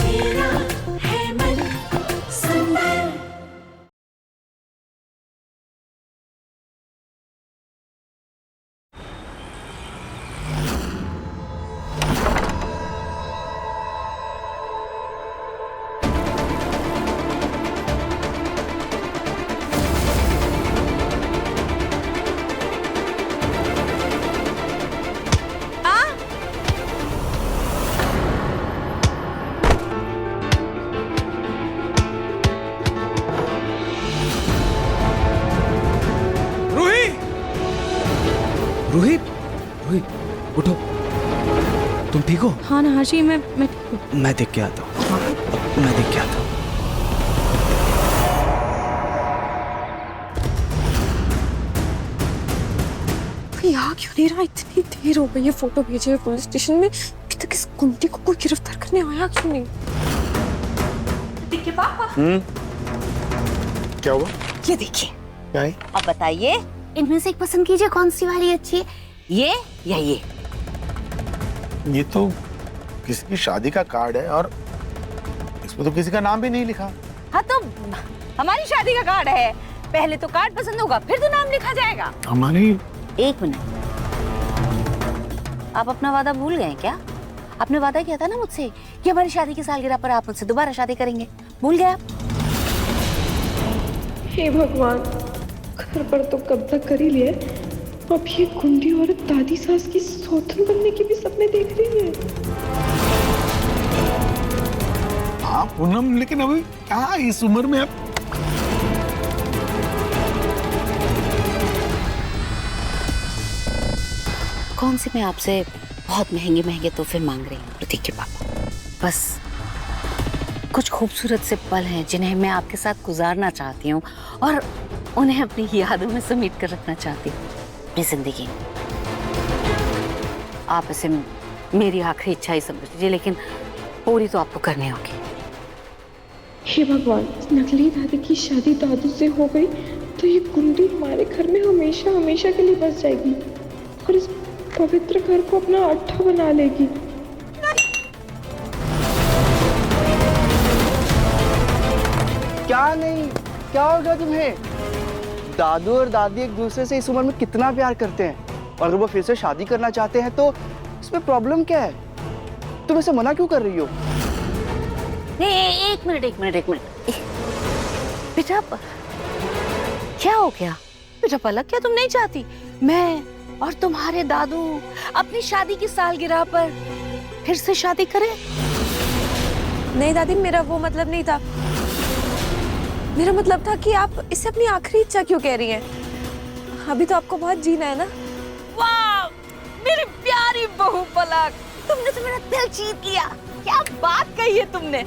मेरा है मन सुंदर। रूही, रूही, उठो। तुम ठीक हो? हाँ नहाशी, मैं ठीक हूँ। मैं देख के आता हूँ। मैं देख के आता हूँ। यहाँ क्यों नहीं रहा? इतनी देर हो गई है फोटो भेजे हुए पुलिस स्टेशन में, अभी तक इस कुंती को कोई गिरफ्तार करने आया क्यों नहीं? देखिए पापा। क्या हुआ? ये देखिए। क्या है? अब बताइए, इनमें से एक पसंद कीजिए, कौन सी वाली अच्छी है, ये या ये? ये तो किसी की शादी का कार्ड है और इसमें तो किसी का नाम भी नहीं लिखा। हाँ तो हमारी शादी का कार्ड है, पहले तो कार्ड पसंद होगा फिर तो नाम लिखा जाएगा। हमारी? एक मिनट, आप अपना वादा भूल गए क्या? आपने वादा किया था ना मुझसे कि हमारी शादी की सालगिरह पर आप मुझसे दोबारा शादी करेंगे, भूल गए आप? हे भगवान, घर पर तो कब्जा कर ही लिया, अब ये गुंडी औरत दादी सास की सौतन बनने के भी सपने देख रही है। हाँ पूनम, लेकिन अभी क्या इस उम्र में अब? कौन सी मैं आपसे बहुत महंगे महंगे तोहफे मांग रही हूँ प्रतीक के पापा, बस कुछ खूबसूरत से पल हैं जिन्हें मैं आपके साथ गुजारना चाहती हूँ और उन्हें अपनी यादों में समेट कर रखना चाहती हूँ अपनी जिंदगी में। आप इसे मेरी आखिरी इच्छा ही समझ लीजिए, लेकिन पूरी तो आपको करनी होगी। हे भगवान, इस नकली दादी की शादी दादू से हो गई तो ये गुंडी हमारे घर में हमेशा हमेशा के लिए बस जाएगी और इस पवित्र घर को अपना अट्ठा बना लेगी। क्या नहीं, क्या होगा तुम्हें? दादू और दादी एक दूसरे से इस उम्र में कितना प्यार करते हैं और अगर वो फिर से शादी करना चाहते हैं तो इसमें प्रॉब्लम क्या है? तुम इसे मना क्यों कर रही हो? नहीं, एक मिनट बेटा, क्या हो गया बेटा? पलक, क्या तुम नहीं चाहती मैं और तुम्हारे दादू अपनी शादी की सालगिरह पर फिर से शादी करें? नहीं दादी, मेरा वो मतलब नहीं था। मेरा मतलब था कि आप इसे अपनी आखिरी इच्छा क्यों कह रही हैं? अभी तो आपको बहुत जीना है ना। वाह मेरी प्यारी बहू पलक, तुमने तो मेरा दिल जीत लिया। क्या बात कही है तुमने।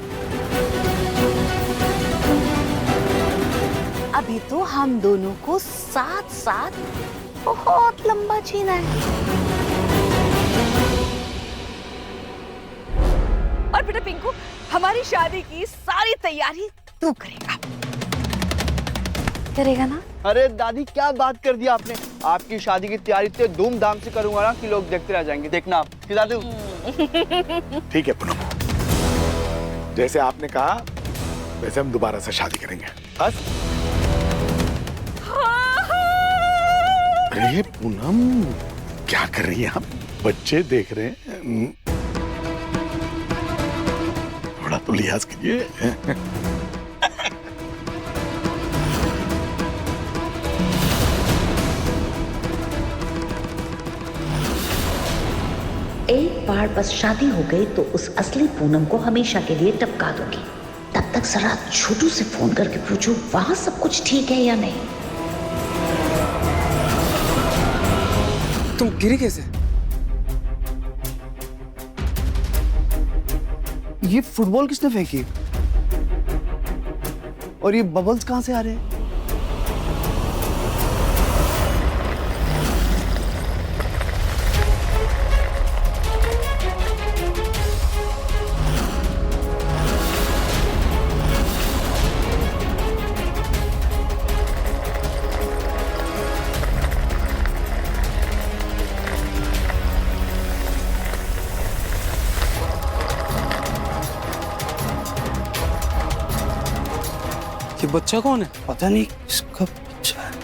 अभी तो हम दोनों को साथ साथ बहुत लंबा जीना है। और बेटा पिंकू, हमारी शादी की सारी तैयारी तू करेगा ना? अरे दादी, क्या बात कर दिया आपने। आपकी शादी की तैयारी इतने धूमधाम से करूंगा ना कि लोग देखते रह जाएंगे, देखना आप। कि दादू ठीक है पूनम, जैसे आपने कहा वैसे हम दोबारा से शादी करेंगे। बस। अरे पूनम, क्या कर रही हैं आप? बच्चे देख रहे हैं, थोड़ा तो लिहाज कीजिए। एक बार बस शादी हो गई तो उस असली पूनम को हमेशा के लिए टपका दूंगी। तब तक जरा छोटू से फोन करके पूछो वहां सब कुछ ठीक है या नहीं। तुम गिरी कैसे? ये फुटबॉल किसने फेंकी और ये बबल्स कहां से आ रहे हैं? ये बच्चा कौन है? पता नहीं इसका बच्चा है।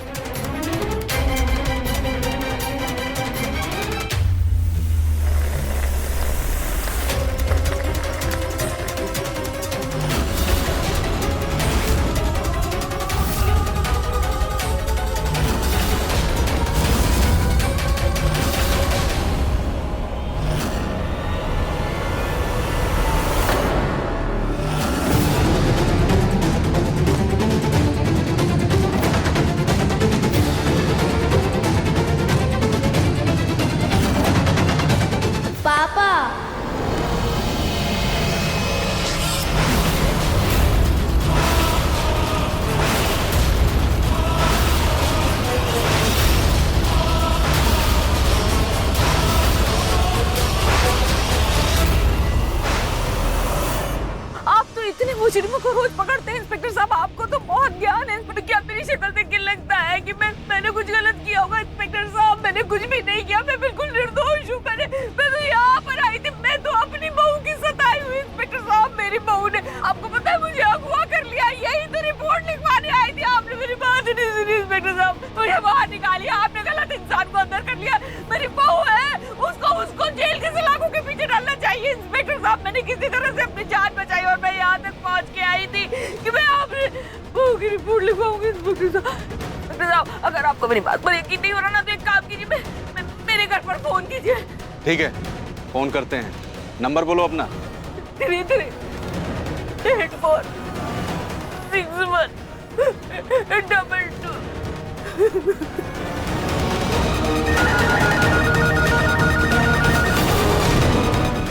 पापा आप तो इतने मुजरिमों को रोज पकड़ते हैं इंस्पेक्टर साहब, आपको तो बहुत ज्ञान है। इंस्पेक्टर क्या मेरी शक्ल देख के लगता है कि मैंने कुछ गलत किया होगा? इंस्पेक्टर साहब मैंने कुछ भी नहीं किया, मैं बिल्कुल निर्दोष हूँ। मैं तो यहाँ पर आई थी, मैं तो अपनी बहू की सताई हुई। इंस्पेक्टर साहब मेरी बहू ने, आपको पता है, मुझे अगवा कर लिया। यही तो रिपोर्ट लिखवाने आई थी, आपने मेरी बात नहीं सुनी। इंस्पेक्टर साहब मुझे बाहर निकालिए, आपने गलत इंसान को अंदर कर लिया। मेरी बहू है, उसको जेल के सलाखों के पीछे डालना चाहिए। इंस्पेक्टर साहब मैंने किसी तरह से अपनी जान बचाई और मैं यहाँ तक पहुँच के आई थी कि मैं अपने बहू की रिपोर्ट लिखवाऊंगी। इंस्पेक्टर साहब अगर आपको मेरी बात पर यकीन नहीं हो रहा ना तो एक काम कीजिए, मेरे घर पर फोन कीजिए। ठीक है, फोन करते हैं। नंबर बोलो अपना। 338122।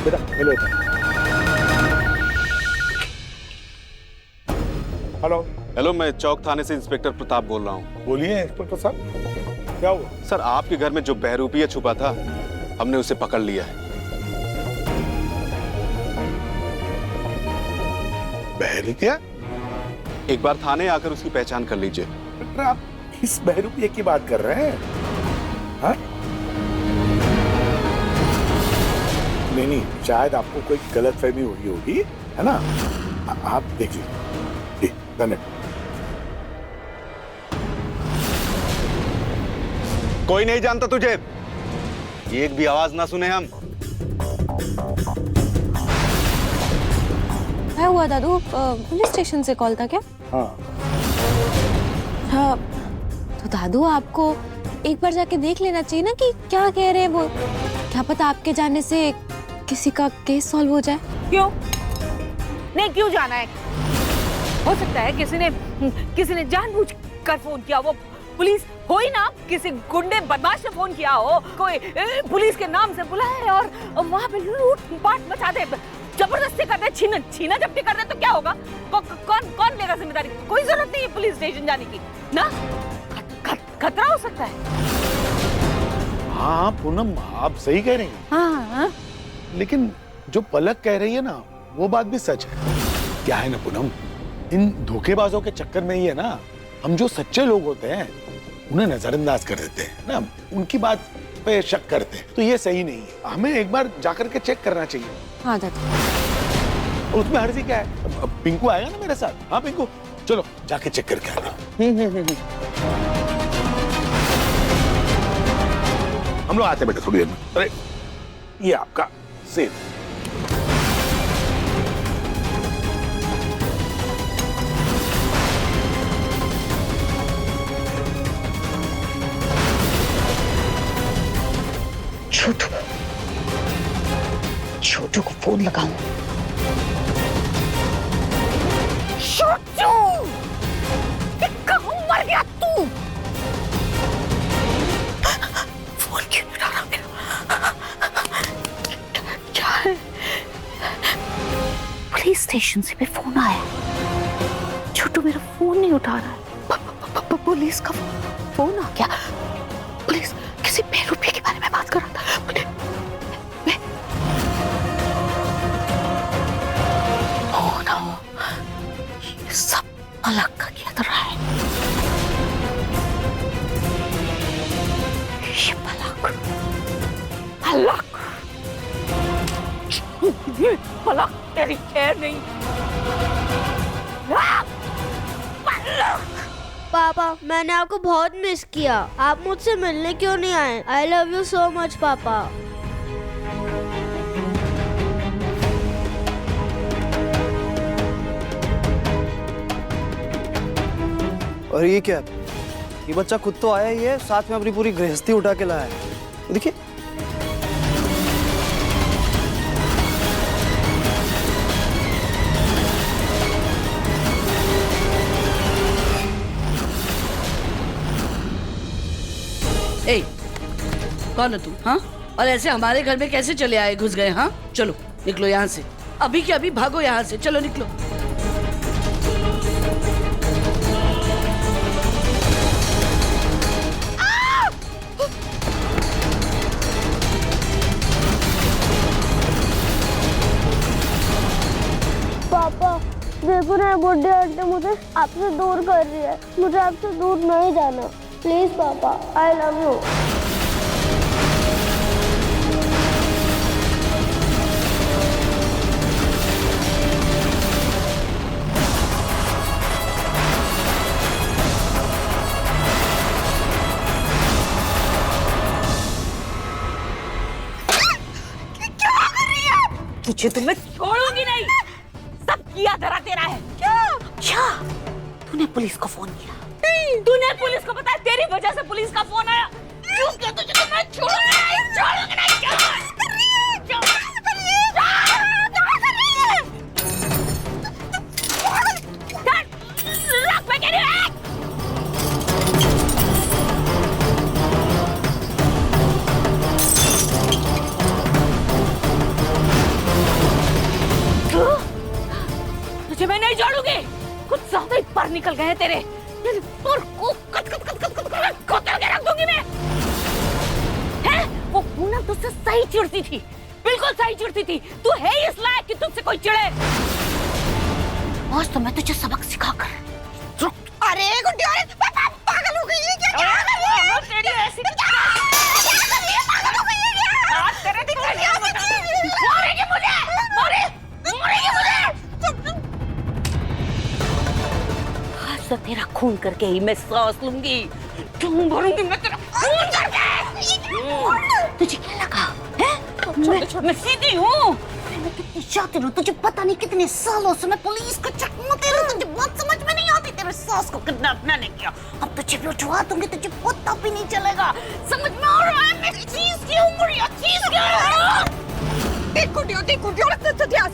बेटा मिलो। हेलो। हेलो, मैं चौक थाने से इंस्पेक्टर प्रताप बोल रहा हूँ। बोलिए इंस्पेक्टर साहब, क्या हुआ? सर, आपके घर में जो बहरूपिया छुपा था, हमने उसे पकड़ लिया है। बहरूपिया? एक बार थाने आकर उसकी पहचान कर लीजिए। डॉक्टर आप किस बहरूपिया की बात कर रहे हैं? हाँ? नहीं, शायद आपको कोई गलतफहमी हुई होगी, है ना? आप देखिए। धन्यवाद। कोई नहीं जानता तुझे, एक भी आवाज ना सुने हम। क्या हुआ दादू? पुलिस स्टेशन से कॉल था क्या? हाँ। हाँ तो दादू आपको एक बार जाके देख लेना चाहिए ना कि क्या कह रहे हैं वो। क्या पता आपके जाने से किसी का केस सॉल्व हो जाए। क्यों नहीं, क्यों जाना है? हो सकता है किसी ने जानबूझ कर फोन किया, वो पुलिस हो ही ना, किसी गुंडे बदमाश ने फोन किया हो, कोई पुलिस के नाम से बुलाए और वहाँ पे लूट पाट मचा दे, जबरदस्ती कर दे, छीना झपटी कर दे, तो क्या होगा? कौन लेगा जिम्मेदारी? कोई जरूरत नहीं है पुलिस स्टेशन जाने की ना। खतरा हो सकता है। हाँ पूनम, आप सही कह रही हैं। हाँ। लेकिन जो पलक कह रही है ना, वो बात भी सच है। क्या है ना पूनम, इन धोखेबाजों के चक्कर में ही है ना, हम जो सच्चे लोग होते हैं उन्हें नजरअंदाज कर देते हैं ना, उनकी बात पे शक करते हैं। तो ये सही नहीं है, हमें एक बार जाकर के चेक करना चाहिए। हाँ दादू। उसमें हर्जी क्या है? अब पिंकू आएगा ना मेरे साथ। हाँ पिंकू, चलो जाके चेक करके आते हैं। हम लोग आते बेटे थोड़ी देर में। अरे ये आपका सेब। छोटू को फोन लगाऊं। छोटू, कहाँ मर गया तू? फोन क्यों उठा रहा मेरा? क्या है? पुलिस स्टेशन से भी फोन आया। छोटू मेरा फोन नहीं उठा रहा है। पुलिस का फोन आ गया। पुलिस किसी बहरूपिया के बारे में बात कर रहा था। सब पलक का किया रहा है। ये पलक तेरी खैर नहीं। पापा मैंने आपको बहुत मिस किया। आप मुझसे मिलने क्यों नहीं आए? I love you so much पापा। और ये क्या? ये बच्चा खुद तो आया ही है, साथ में अपनी पूरी गृहस्थी उठा के लाया है। देखिए ए, कौन है तू? हाँ, और ऐसे हमारे घर में कैसे चले आए, घुस गए? हाँ, चलो निकलो यहाँ से, अभी के अभी भागो यहाँ से, चलो निकलो। पापा देखो ना, बुढ़ी आंटी मुझे आपसे दूर कर रही है। मुझे आपसे दूर नहीं जाना। प्लीज पापा, आई लव यू। तुझे तो मैं छोड़ूंगी नहीं। सब किया धरा तेरा है। क्या? तूने पुलिस को फोन किया? तूने पुलिस को बताया? तेरी वजह से पुलिस का फोन आया। क्यों? क्या तुझे तो मैं छोड़ूंगी नहीं। क्या कर रही है? क्या कर रही है? रख, मैं कह रही हूँ। तुझे मैं नहीं छोड़ूंगी। कुछ ज्यादा ही पर निकल गए हैं तेरे। पर को कट के रख दूंगी मैं। हैं? वो पूनम तुझसे सही चिढ़ती थी, बिल्कुल सही चिढ़ती थी। तू है ही इस लायक कि तुझसे कोई चिढ़े। आज तो मैं तुझे सबक सिखाकर। अरे गुड्डी, अरे पागल हो गई है क्या? क्या कर रही है? तेरी ऐसी पागल हो गई है क्या? तेरे मारेगी मुझे, मारेगी मुझे। आज तो तेरा खून करके ही मैं सांस लूंगी। क्यों भरूंगी मैं तेरा खून करके? तुझे क्या लगा? मैं सीधी हूँ। मैं कितनी शातिर हूँ, तुझे पता नहीं कितने सालों से मैं पुलिस को चकमाती हूँ। तुझे बात समझ में नहीं आती। तेरे सास को किडनैप मैंने किया, अब तुझे भी उठवा दूंगी, तुझे पता भी नहीं चलेगा। समझ में आ रहा है मैं चीज की हूँ? बढ़िया चीज क्या है?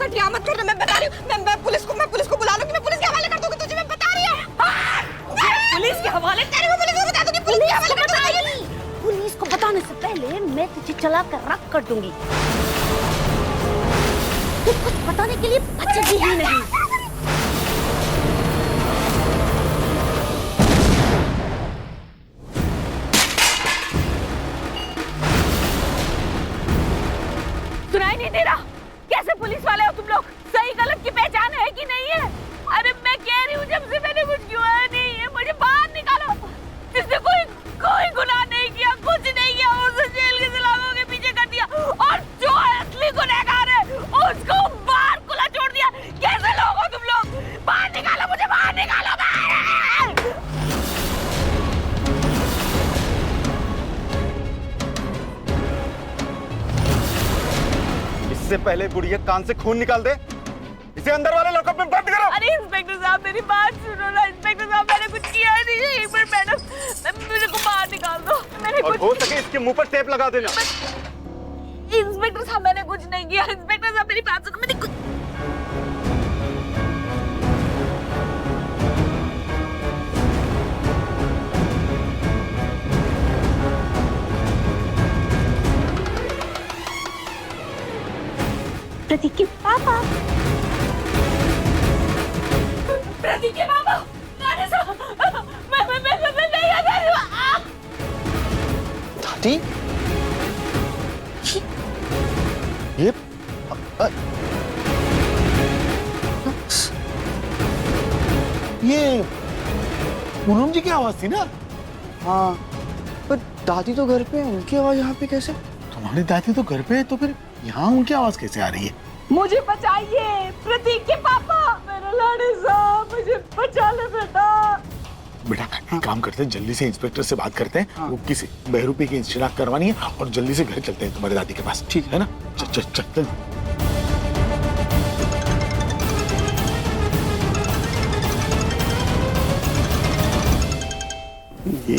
सटिया मत कर। मैं बता रही हूँ, मैं पुलिस को बुला लूंगी। मैं पुलिस के हवाले कर दूंगी तुझे। मैं बता रही हूँ। पुलिस के हवाले? तेरे को पुलिस को बता दूंगी। पुलिस के हवाले कर दूंगी। पुलिस को बताने से पहले मैं तुझे चला कर रख कर दूंगी। तू कुछ बताने के लिए बचेगी ही नहीं। सुनाई नहीं दे रहा? कैसे पुलिस वाले हो तुम लोग? सही गलत की पहचान है कि नहीं है? अरे मैं कह रही हूँ, जब से मैंने कुछ किया नहीं है, मुझे बाहर निकालो। जिसने कोई गुनाह नहीं किया, कुछ नहीं किया, उसे जेल के सलाखों के पीछे कर दिया, और जो असली गुनहगार है उसको बाहर खुला छोड़ दिया। कैसे लोग हो तुम लोग? बाहर निकालो मुझे, बाहर निकालो, बाहर। इससे पहले बुढ़िया कान से खून निकाल दे, इसे अंदर वाले लॉकअप में बंद करो। अरे इंस्पेक्टर साहब, मेरी बात सुनो ना। इंस्पेक्टर साहब, मैंने कुछ किया नहीं है। एक बार मैडम, मुझे को बाहर निकाल दो। मैंने और हो सके इसके मुंह पर टेप लगा देना। इंस्पेक्टर साहब, मैंने कुछ नहीं किया। इंस्पेक्टर साहब, मेरी बात सुनो। मैंने कुछ प्रतीक के पापा। प्रतीक के पापा, मैं यहाँ जा रही हूँ। दादी, ये पूनम जी की आवाज थी ना? हाँ, पर दादी तो घर पे है, उनकी आवाज यहाँ पे कैसे? तुम्हारी दादी तो घर पे है, तो फिर यहाँ उनकी आवाज कैसे आ रही है? मुझे बचाइए, प्रतीक के पापा। मेरा लाडे साहब, मुझे बचा ले बेटा। एक काम करते हैं, जल्दी से इंस्पेक्टर से बात करते हैं। वो किसी बहरूपी की शिनाख्त करवानी है और जल्दी से घर चलते हैं तुम्हारे दादी के पास। ठीक है ना? चल चल चल। ये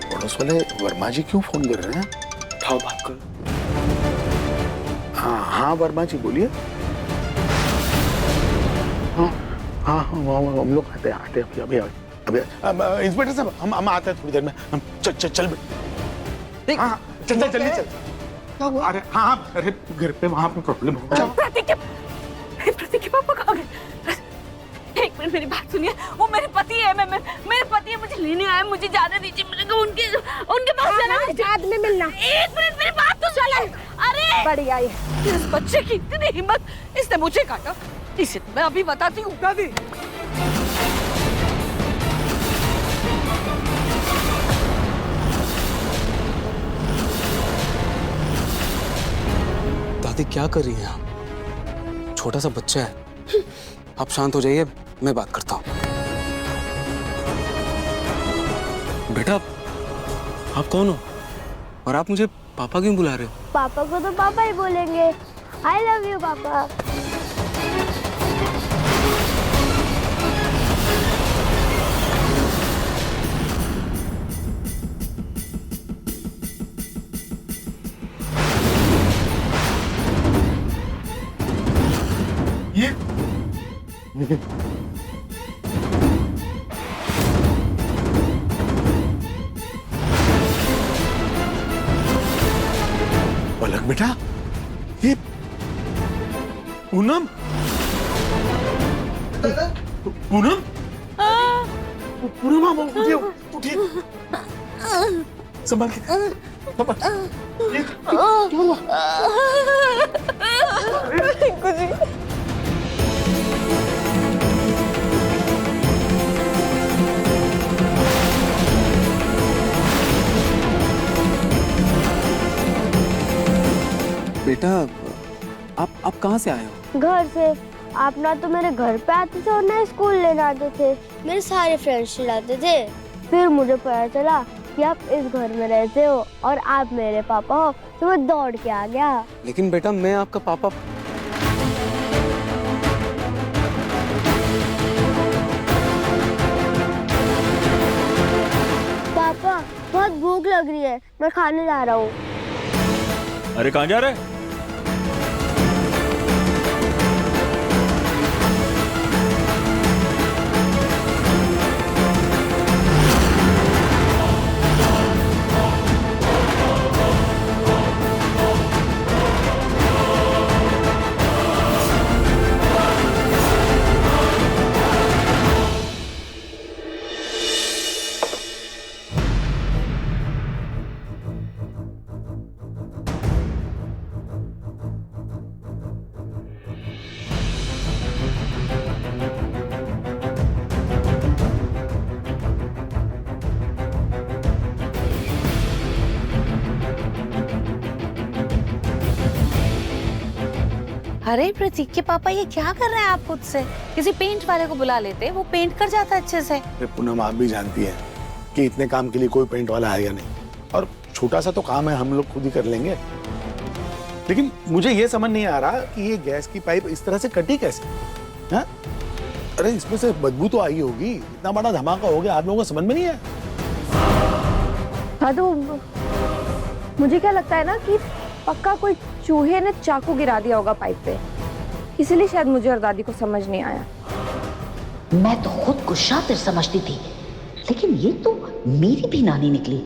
पड़ोस वाले वर्मा जी क्यों फोन कर रहे हैं? उठाओ, बात करो। हाँ हाँ वर्मा जी बोलिए। हाँ हाँ हम लोग आते हैं अभी इंस्पेक्टर साहब हम आते हैं थोड़ी देर में। हम चल हाँ चल जल्दी चल। क्या हुआ? अरे हाँ अरे घर पे वहाँ पे प्रॉब्लम हो गया। प्रतीक के पापा कहाँ गए? एक मिनट मेरी बात सुनिए, वो मेरे पति है। मेरे पति है, मुझे लेने आए, मुझे जाने दीजिए। मुझे उनके पास जाना है। बाद में मिलना। एक मिनट मेरी बात तो सुनो। अरे बढ़िया है। इस बच्चे की इतनी हिम्मत, इसने मुझे काटा। इसे तो मैं अभी बताती हूँ। दादी दादी क्या कर रही हैं आप? छोटा सा बच्चा है, आप शांत हो जाइए, मैं बात करता हूँ। बेटा आप कौन हो और आप मुझे पापा क्यों बुला रहे हो? पापा को तो पापा ही बोलेंगे। आई लव यू पापा। ये पलक बेटा, ये पूनम। पूनम पूनम उठिए उठिए, संभाल के। ये क्या हुआ? बेटा आप कहाँ से आए हो? घर से। आप ना तो मेरे घर पे आते थे और ना स्कूल लेने आते थे। मेरे सारे फ्रेंड्स लाते थे। फिर मुझे पता चला कि आप इस घर में रहते हो और आप मेरे पापा हो, तो मैं दौड़ के आ गया। लेकिन बेटा मैं आपका पापा। पापा बहुत भूख लग रही है, मैं खाने जा रहा हूँ। अरे कहाँ जा रहे हैं? अरे प्रतीक के पापा ये क्या कर रहे हैं आप खुद से? किसी पेंट वाले को बुला लेते, वो पेंट कर जाता अच्छे से। पूनम आप भी जानती हैं कि इतने काम के लिए कोई पेंट वाला आएगा नहीं, और छोटा सा तो काम है, हम लोग खुद ही कर लेंगे। लेकिन मुझे ये समझ नहीं आ रहा कि ये गैस की पाइप इस तरह से कटी कैसे? हाँ? अरे इसमें से बदबू तो आई होगी, इतना बड़ा धमाका हो गया, आप लोगों को समझ में नहीं आया? हाँ तो मुझे क्या लगता है ना कि पक्का कोई चूहे ने चाकू गिरा दिया होगा पाइप पे, इसलिए शायद मुझे और दादी को समझ नहीं आया। मैं तो खुद को शातिर समझती थी, लेकिन ये तो मेरी भी नानी निकली।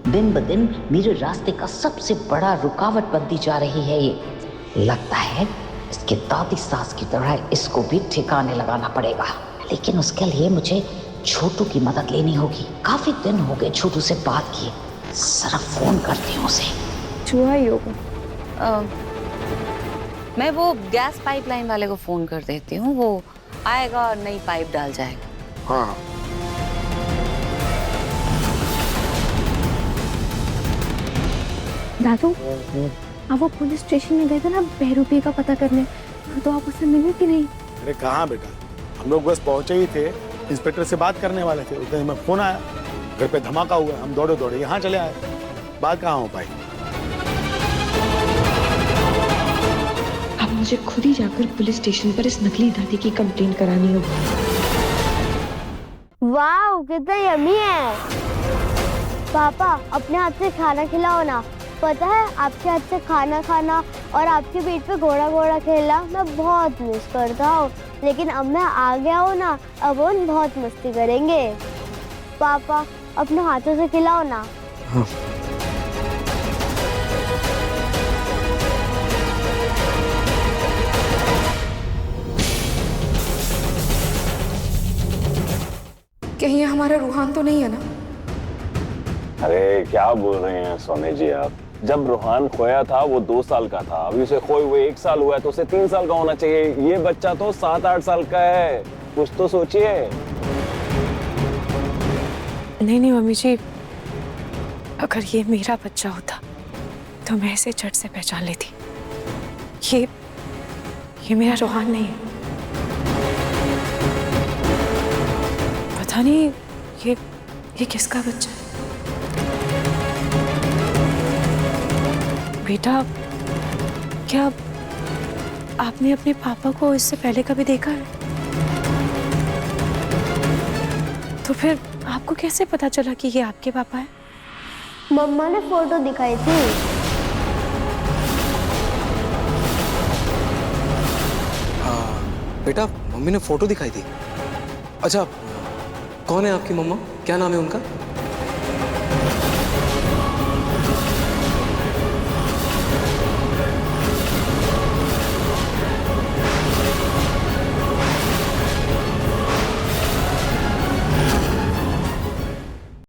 दिन ब दिन मेरे रास्ते का सबसे बड़ा रुकावट बनती जा रही है ये। लगता है इसके दादी सास की तरह इसको भी ठिकाने लगाना पड़ेगा, लेकिन उसके लिए मुझे छोटू की मदद लेनी होगी। काफी दिन हो गए छोटू से बात किए, जरा फोन करती हूँ उसे। चूहा ही होगा। मैं वो गैस पाइपलाइन वाले को फोन कर देती हूँ, वो आएगा और नई पाइप डाल जाएगा। हाँ दादू, आप वो पुलिस स्टेशन में गए थे ना बहरूपी का पता करने, तो आप उससे मिले कि नहीं? अरे कहाँ बेटा, हम लोग बस पहुंचे ही थे, इंस्पेक्टर से बात करने वाले थे, उतने में फोन आया। घर पे धमाका हुआ, हम दौड़े दौड़े यहाँ चले आए, बात कहाँ हो पाई। अब मुझे खुद ही जाकर पुलिस स्टेशन पर इस नकली दादी की कंप्लेंट करानी होगी। वाह कितना यम्मी है। पापा अपने हाथ से खाना खिलाओ ना। पता है आपके हाथ से खाना खाना और आपके पेट पे घोड़ा घोड़ा खेलना मैं बहुत मिस करता हूँ, लेकिन अब मैं आ गया हूँ ना, अब हम बहुत मस्ती करेंगे। पापा अपने हाथों से खिलाओ ना। हाँ। कहीं ये हमारा रूहान तो नहीं है ना? अरे क्या बोल रहे हैं सोने जी आप? जब रूहान खोया था वो 2 साल का था, अभी उसे खोए हुए 1 साल हुआ है तो उसे 3 साल का होना चाहिए। ये बच्चा तो 7-8 साल का है, कुछ तो सोचिए। नहीं मम्मी जी, अगर ये मेरा बच्चा होता तो मैं इसे झट से पहचान लेती। ये मेरा रूहान नहीं है। पता नहीं ये किसका बच्चा है। बेटा, क्या आपने अपने पापा को इससे पहले कभी देखा है? तो फिर आपको कैसे पता चला कि ये आपके पापा हैं? मम्मा ने फोटो दिखाई थी। बेटा मम्मी ने फोटो दिखाई थी। अच्छा, कौन है आपकी मम्मा? क्या नाम है उनका?